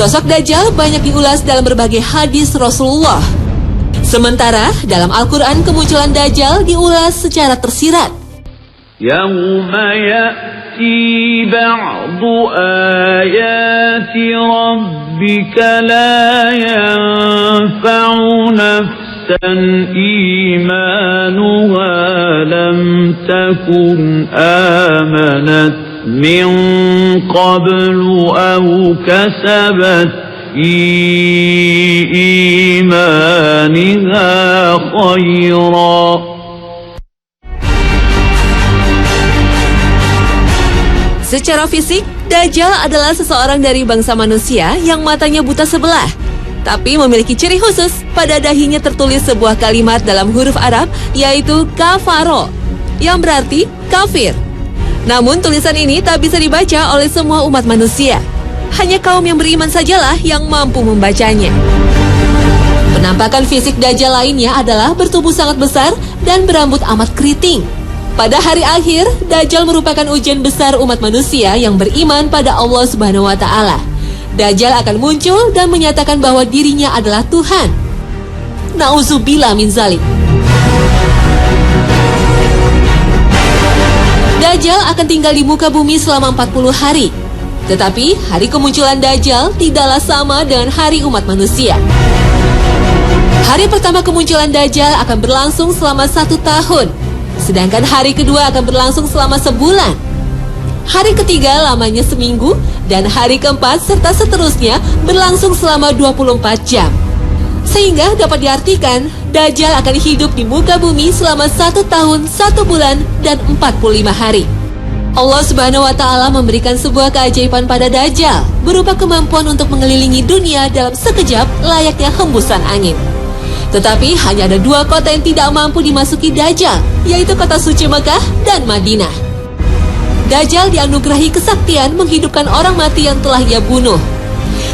Sosok Dajjal banyak diulas dalam berbagai hadis Rasulullah. Sementara dalam Al-Quran kemunculan Dajjal diulas secara tersirat. Yawma ya'ti ba'du ayati rabbika la yanfa'u nafsan imanuha lam takun amanat min qablu aw kasabat fi imaniha khayra. Secara fisik, Dajjal adalah seseorang dari bangsa manusia yang matanya buta sebelah, tapi memiliki ciri khusus. Pada dahinya tertulis sebuah kalimat dalam huruf Arab, yaitu kafaro, yang berarti kafir. Namun tulisan ini tak bisa dibaca oleh semua umat manusia. Hanya kaum yang beriman sajalah yang mampu membacanya. Penampakan fisik Dajjal lainnya adalah bertubuh sangat besar dan berambut amat keriting. Pada hari akhir, Dajjal merupakan ujian besar umat manusia yang beriman pada Allah Subhanahu wa Ta'ala. Dajjal akan muncul dan menyatakan bahwa dirinya adalah Tuhan. Na'udzubillah min zalik. Dajjal akan tinggal di muka bumi selama 40 hari. Tetapi hari kemunculan Dajjal tidaklah sama dengan hari umat manusia. Hari pertama kemunculan Dajjal akan berlangsung selama 1 tahun. Sedangkan hari kedua akan berlangsung selama sebulan. Hari ketiga lamanya seminggu, dan hari keempat serta seterusnya berlangsung selama 24 jam. Sehingga dapat diartikan, Dajjal akan hidup di muka bumi selama 1 tahun, 1 bulan, dan 45 hari. Allah Subhanahu wa Ta'ala memberikan sebuah keajaiban pada Dajjal, berupa kemampuan untuk mengelilingi dunia dalam sekejap layaknya hembusan angin. Tetapi hanya ada 2 kota yang tidak mampu dimasuki Dajjal, yaitu kota suci Mekah dan Madinah. Dajjal dianugerahi kesaktian menghidupkan orang mati yang telah ia bunuh.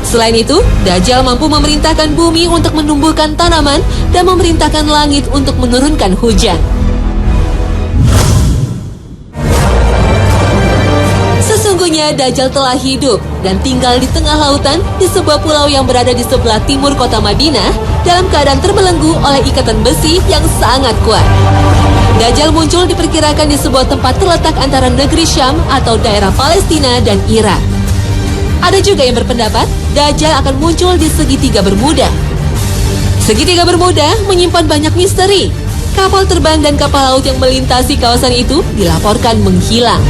Selain itu, Dajjal mampu memerintahkan bumi untuk menumbuhkan tanaman dan memerintahkan langit untuk menurunkan hujan. Sesungguhnya Dajjal telah hidup dan tinggal di tengah lautan di sebuah pulau yang berada di sebelah timur kota Madinah dalam keadaan terbelenggu oleh ikatan besi yang sangat kuat. Dajjal muncul diperkirakan di sebuah tempat terletak antara negeri Syam atau daerah Palestina dan Irak. Ada juga yang berpendapat Dajjal akan muncul di segitiga Bermuda. Segitiga Bermuda menyimpan banyak misteri. Kapal terbang dan kapal laut yang melintasi kawasan itu dilaporkan menghilang.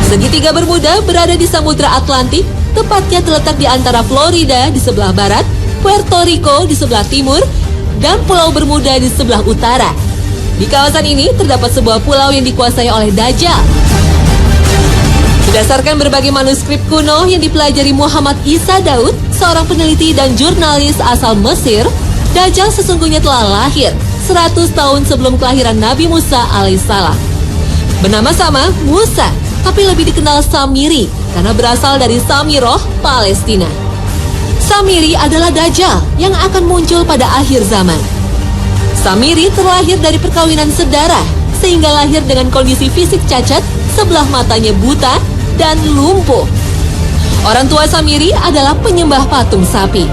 Segitiga Bermuda berada di Samudra Atlantik, tepatnya terletak di antara Florida di sebelah barat, Puerto Rico di sebelah timur, dan Pulau Bermuda di sebelah utara. Di kawasan ini terdapat sebuah pulau yang dikuasai oleh Dajjal. Berdasarkan berbagai manuskrip kuno yang dipelajari Muhammad Isa Daud, seorang peneliti dan jurnalis asal Mesir, Dajjal sesungguhnya telah lahir 100 tahun sebelum kelahiran Nabi Musa alaihissalam. Bernama sama Musa, tapi lebih dikenal Samiri karena berasal dari Samiroh, Palestina. Samiri adalah Dajjal yang akan muncul pada akhir zaman. Samiri terlahir dari perkawinan sedara, sehingga lahir dengan kondisi fisik cacat, sebelah matanya buta, dan lumpuh. Orang tua Samiri adalah penyembah patung sapi.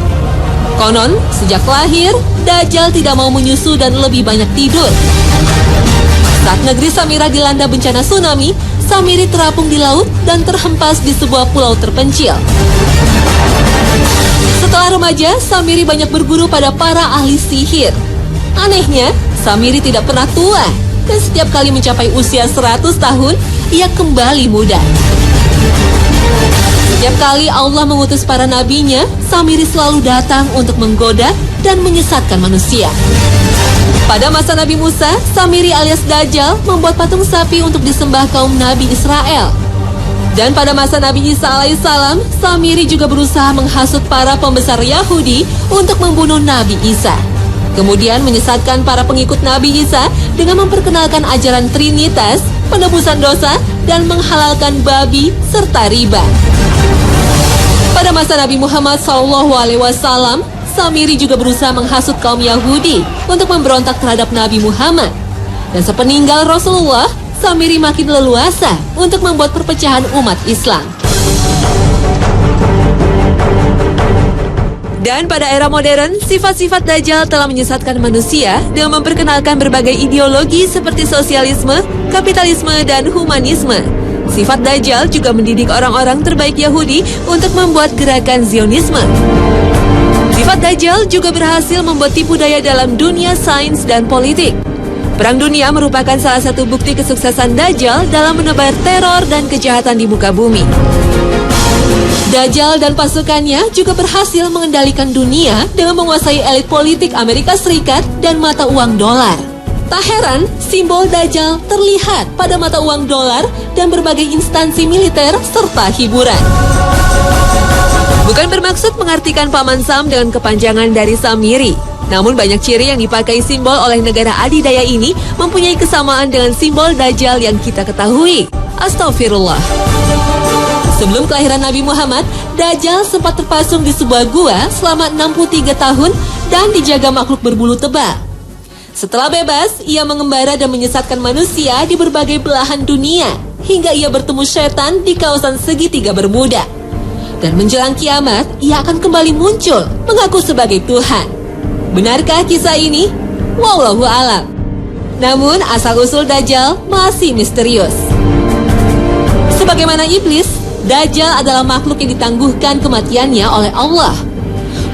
Konon, sejak lahir, Dajjal tidak mau menyusu dan lebih banyak tidur. Saat negeri Samira dilanda bencana tsunami, Samiri terapung di laut dan terhempas di sebuah pulau terpencil. Setelah remaja, Samiri banyak berguru pada para ahli sihir. Anehnya, Samiri tidak pernah tua, dan setiap kali mencapai usia 100 tahun, ia kembali muda. Setiap kali Allah mengutus para nabinya, Samiri selalu datang untuk menggoda dan menyesatkan manusia. Pada masa Nabi Musa, Samiri alias Dajjal membuat patung sapi untuk disembah kaum Nabi Israel. Dan pada masa Nabi Isa alaihissalam, Samiri juga berusaha menghasut para pembesar Yahudi untuk membunuh Nabi Isa. Kemudian menyesatkan para pengikut Nabi Isa dengan memperkenalkan ajaran Trinitas, penebusan dosa, dan menghalalkan babi serta riba. Pada masa Nabi Muhammad SAW, Samiri juga berusaha menghasut kaum Yahudi untuk memberontak terhadap Nabi Muhammad. Dan sepeninggal Rasulullah, Samiri makin leluasa untuk membuat perpecahan umat Islam. Dan pada era modern, sifat-sifat Dajjal telah menyesatkan manusia dengan memperkenalkan berbagai ideologi seperti sosialisme, kapitalisme, dan humanisme. Sifat Dajjal juga mendidik orang-orang terbaik Yahudi untuk membuat gerakan Zionisme. Sifat Dajjal juga berhasil membuat tipu daya dalam dunia sains dan politik. Perang dunia merupakan salah satu bukti kesuksesan Dajjal dalam menebar teror dan kejahatan di muka bumi. Dajjal dan pasukannya juga berhasil mengendalikan dunia dengan menguasai elit politik Amerika Serikat dan mata uang dolar. Tak heran, simbol Dajjal terlihat pada mata uang dolar dan berbagai instansi militer serta hiburan. Bukan bermaksud mengartikan Paman Sam dengan kepanjangan dari Samiri. Namun banyak ciri yang dipakai simbol oleh negara adidaya ini mempunyai kesamaan dengan simbol Dajjal yang kita ketahui. Astagfirullah. Sebelum kelahiran Nabi Muhammad, Dajjal sempat terpasung di sebuah gua selama 63 tahun dan dijaga makhluk berbulu tebal. Setelah bebas, ia mengembara dan menyesatkan manusia di berbagai belahan dunia, hingga ia bertemu setan di kawasan segitiga Bermuda. Dan menjelang kiamat, ia akan kembali muncul, mengaku sebagai Tuhan. Benarkah kisah ini? Wallahu a'lam. Namun, asal-usul Dajjal masih misterius. Sebagaimana iblis, Dajjal adalah makhluk yang ditangguhkan kematiannya oleh Allah.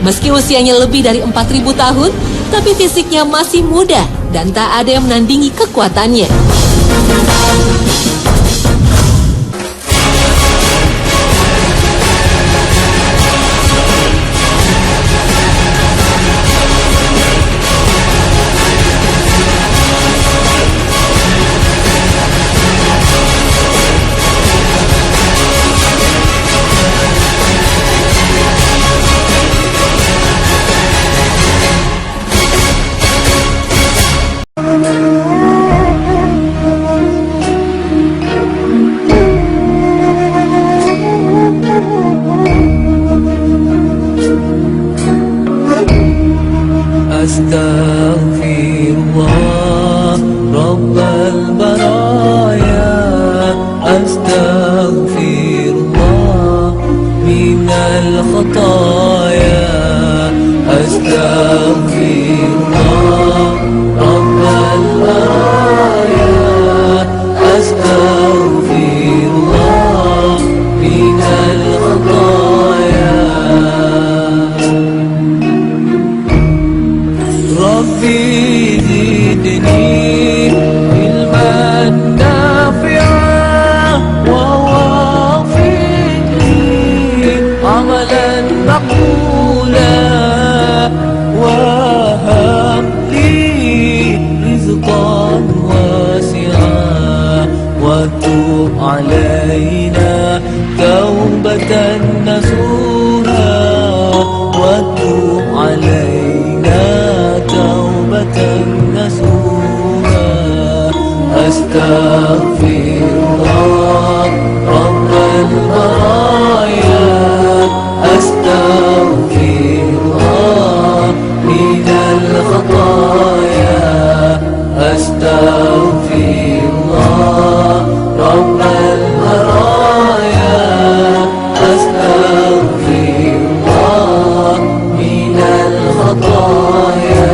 Meski usianya lebih dari 4.000 tahun, tapi fisiknya masih muda dan tak ada yang menandingi kekuatannya. Astaghfirullah Rabbal baraya, Astaghfirullah minal khataya, Astaghfirullah Rabbal baraya, Astaghfirullah minal khataya. Rabbi zidni ilman nafi'an wa wafiqni amalan maqbulan wa habli rizqan wasi'an wa tub alaina taubatan nasuha wa tub alaina nasuha. Astaghfirullah Rabbal baraya, Astaghfirullah minal khataya, Astaghfirullah Rabbal baraya, Astaghfirullah minal khataya.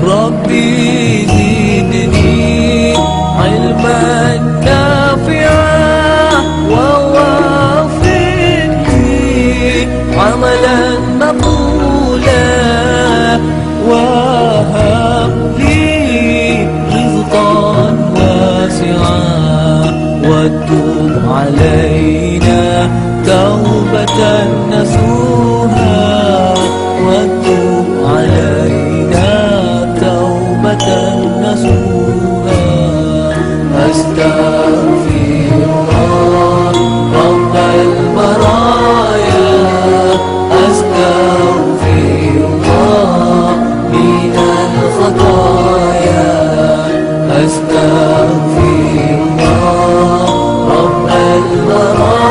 Rabbi zidni ilman nafi'an wa wafiqni amalan maqbulan wa habli rizqan wasi'an wa tub alaina taubatan nasuha wa tub alaina nasuha. Astaghfirullah Rabbal baraya, Astaghfirullah minal khataya, Astaghfirullah Rabbal baraya.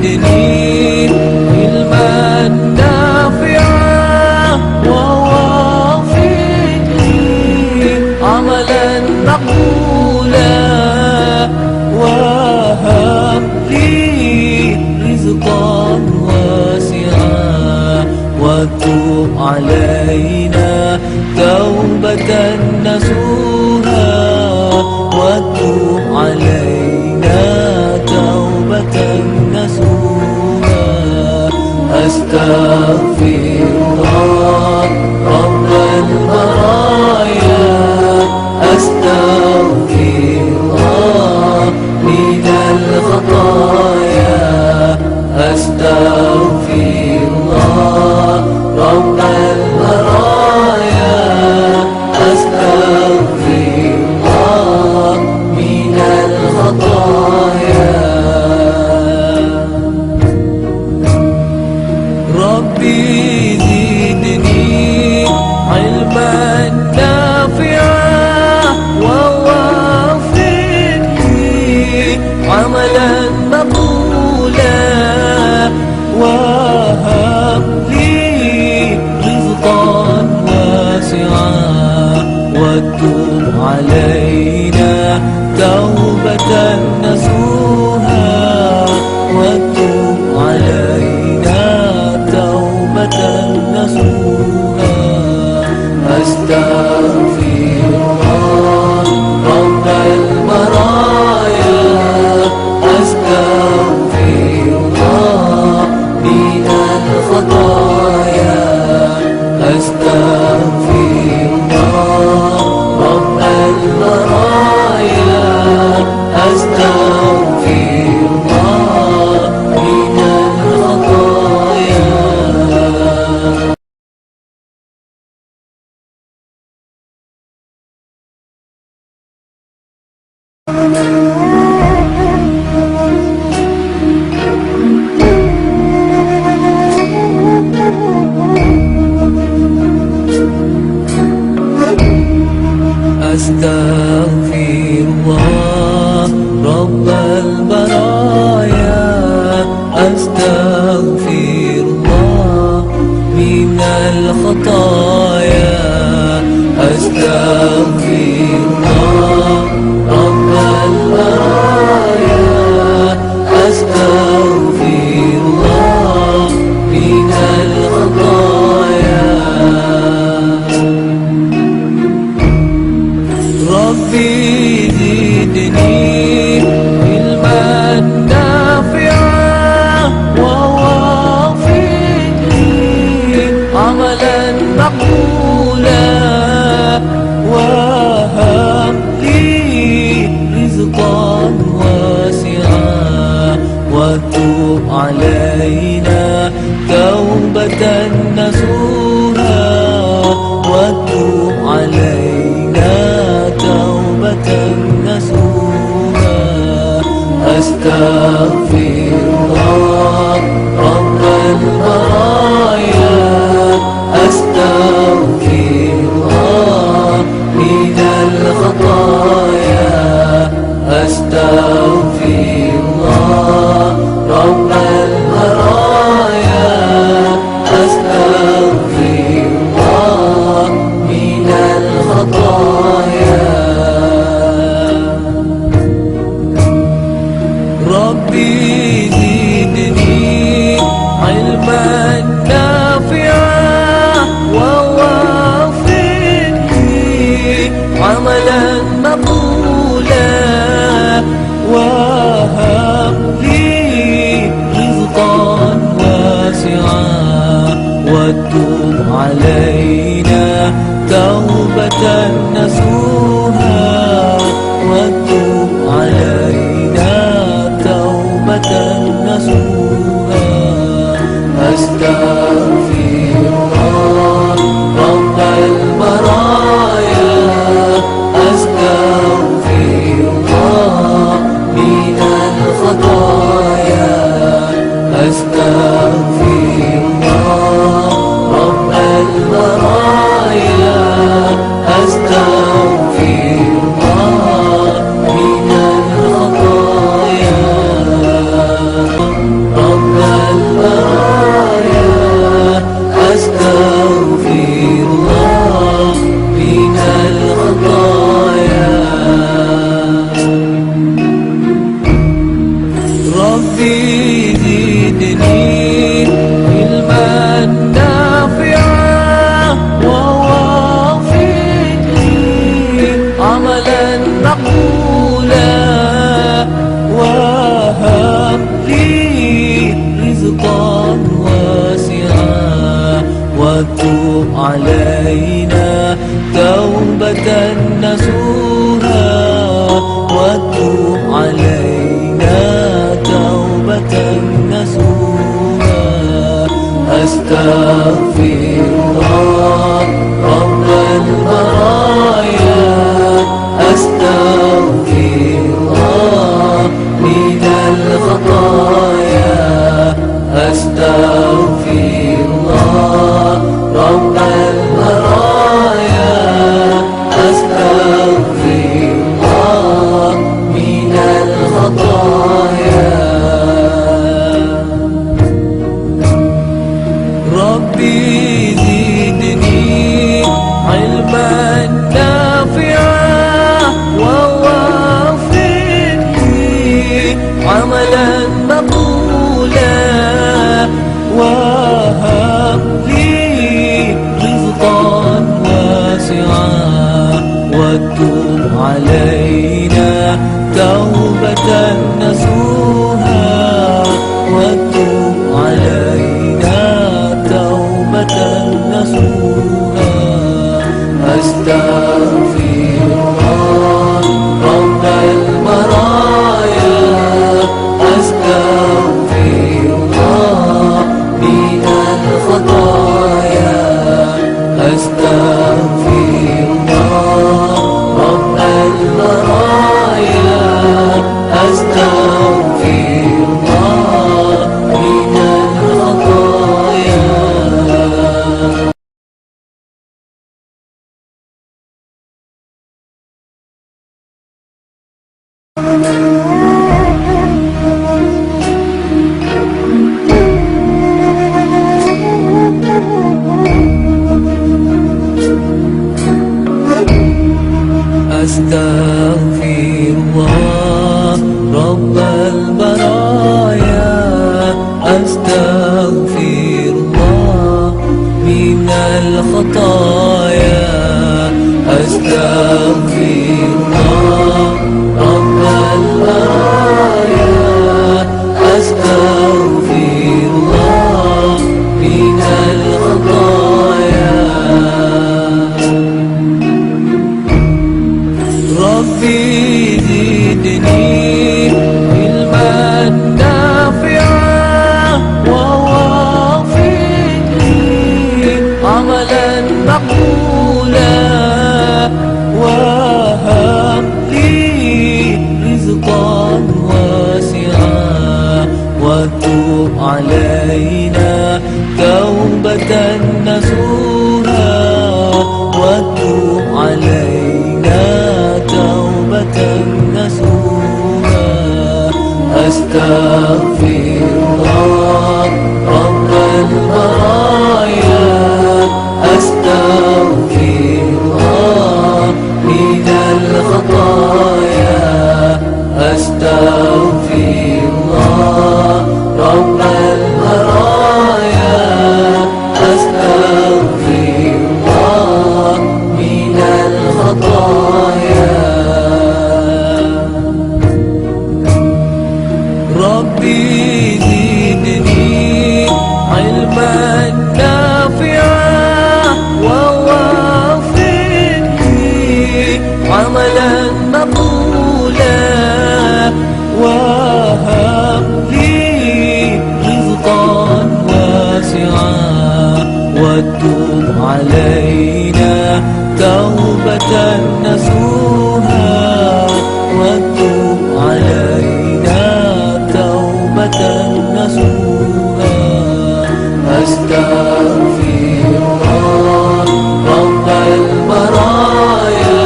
زدني علما نافعا ووفقني عملا مقبولا وهب لي رزقا واسعا وتب علينا توبة نصوحا وتب علينا توبة نصوحا أستغفر الله رب البرايا أستغفر الله من الخطايا أستغفر الله رب البرايا أستغفر الله من الخطايا ربي زدني علما نافعا ووفقني عملا مقبولا وهب لي رزقا واسعا وتب علينا توبة نصوحا وتب علينا توبة نصوحا أستغفر الله رب البرايا أستغفر الله من الخطايا أستغفر الله رب البرايا أستغفر الله من الخطايا أستغفر الله رب البرايا أستغفر الله من الخطايا أستغفر الله رب البرايا أستغفر الله من الخطايا ربي زدني علما نافعا ووفقني عملا مقبولا وهب لي رزقا واسعا وتب علينا توبة نصوحا وتب علينا توبة نصوحا أستغفر الله رب البرايا أستغفر الله من الخطايا أستغفر الله رب البرايا أستغفر الله من الخطايا ربي زدني علما نافعا ووفقني عملا مقبولا وهب لي رزقا واسعا وتب علينا توبة نصوحا وتب علينا توبة نصوحا أستغفر الله رب البرايا أستغفر الله من الخطايا أستغفر الله رب البرايا أستغفر الله رب البرايا أستغفر الله من الخطايا أستغفر الله رب البرايا أستغفر الله من الخطايا ربي زدني علما نافعا ووفقني عملا مقبولا وهب لي رزقا واسعا وتب علينا توبة نصوحا وتب علينا توبة نصوحا أستغفر الله رب البرايا أستغفر الله من الخطايا أستغفر الله رب البرايا أستغفر الله من الخطايا أستغفر الله رب البرايا أستغفر الله من الخطايا أستغفر الله رب البرايا أستغفر الله من الخطايا ربي زدني علما نافعا ووفقني عملا مقبولا وهب لي رزقا واسعا وتب علينا توبة نصوحا وتب علينا توبة نصوحا أستغفر الله رب البرايا أستغفر الله من الخطايا أستغفر الله رب البرايا أستغفر الله من الخطايا ربي زدني علما نافعا ووفقني عملا مقبولا وهب لي رزقا واسعا وتب علينا توبة نصوحا وتب علينا توبة نصوحا أستغفر الله رب البرايا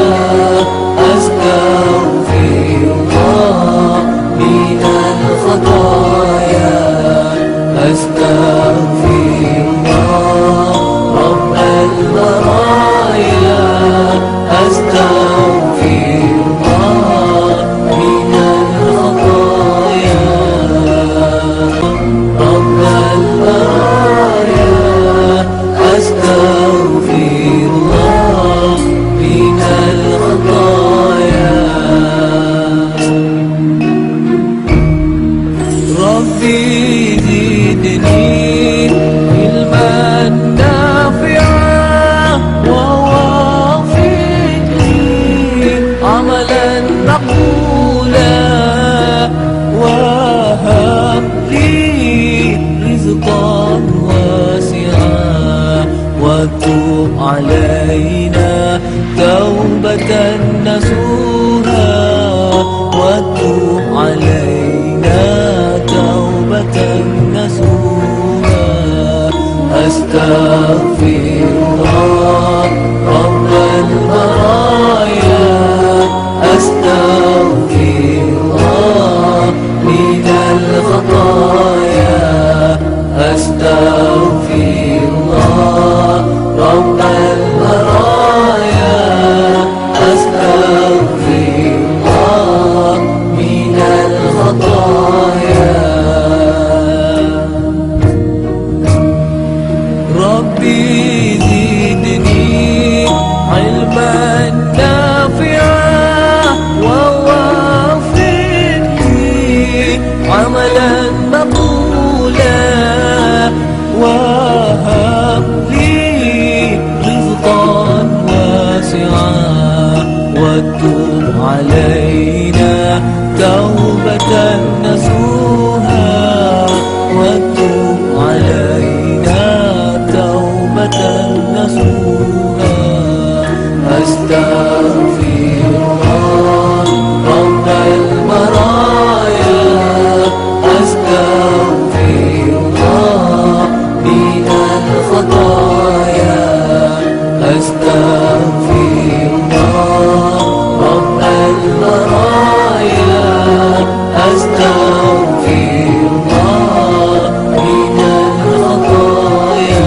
أستغفر الله من الخطايا أستغفر الله رب البرايا أستغفر الله من الخطايا رب البرايا أستغفر الله من الخطايا ربي زدني علما نافعا ووفقني عملا مقبولا وهب لي رزقا واسعا أستغفر الله رب البرايا أستغفر الله من الخطايا أستغفر الله رب البرايا أستغفر الله من الخطايا ربي زدني علما نافعا ووفقني عملا مقبولا وهب لي رزقا واسعا وتب علينا توبة نصوحا وتب علينا توبة نصوحا أستغفر الله رب البرايا أستغفر الله من الخطايا أستغفر الله رب البرايا أستغفر الله من الخطايا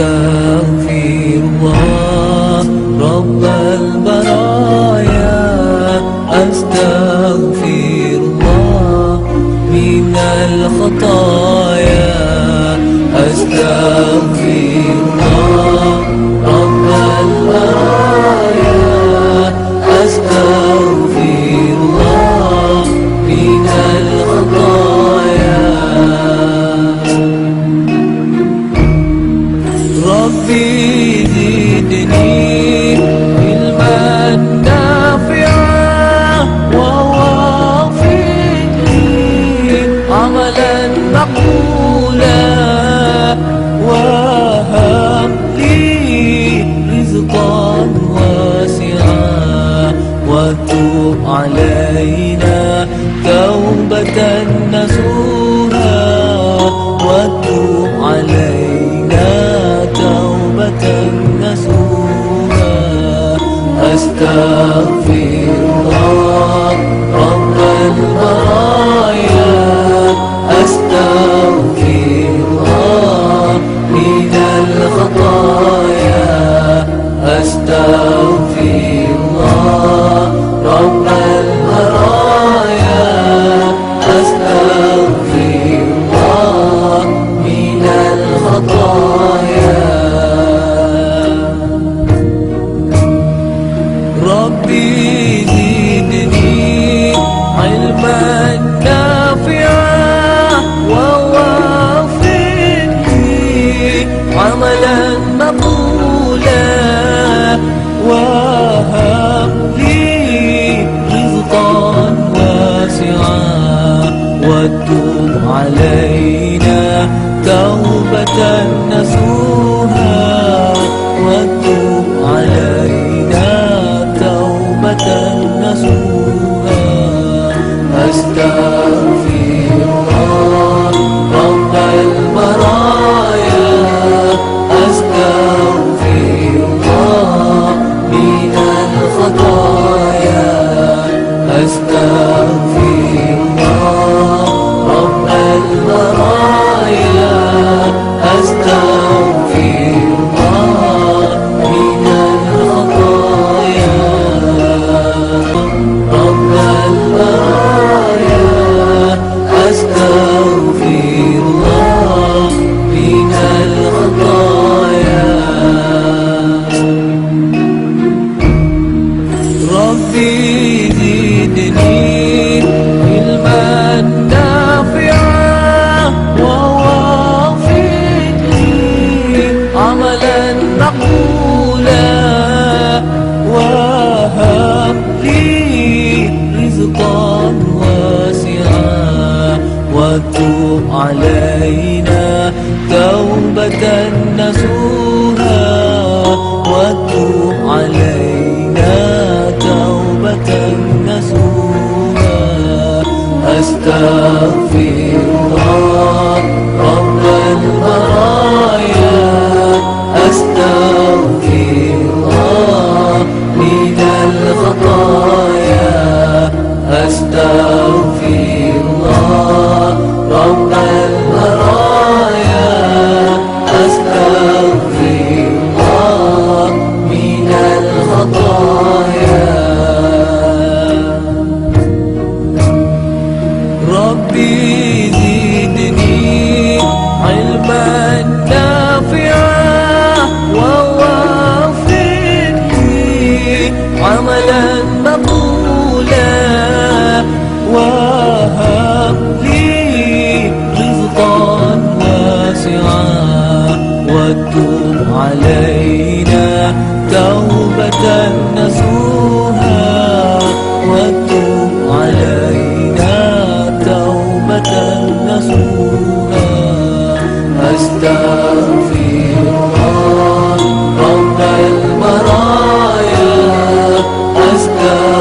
أستغفر الله رب البرايا أستغفر الله من الخطايا أستغفر الله رب البرايا أستغفر الله من الخطايا ربي زدني علما نافعا ووفقني عملا مقبولا وهب لي رزقا واسعا وتب علينا توبة نصوحا وتب علينا توبة نصوحا أستغفر الله رب البرايا أستغفر الله من الخطايا أستغفر الله رب البرايا أستغفر الله من الخطايا ربي زدني علما نافعا ووفقني عملا مقبولا وهب لي رزقا واسعا وتب علينا توبة نصوحا وتب علينا توبة نصوحا أستغفر الله رب البرايا أستغفر الله من الخطايا أستغفر الله رب البرايا أستغفر الله من الخطايا رب البرايا أستغفر الله من الخطايا ربي زدني علما نافعا ووفقني عملا مقبولا وهب لي رزقا واسعا علينا توبة نصوحا وتب علينا توبة نصوحا أستغفر الله رب البرايا أستغفر الله من الخطايا أستغفر الله رب البرايا أستغفر الله من الخطايا ربي زدني علما نافعا ووفقني عملا مقبولا وهب لي رزقا واسعا وتب علينا توبة نصوحا وتب علينا توبة نصوحا أستغفر الله رب البرايا أستغفر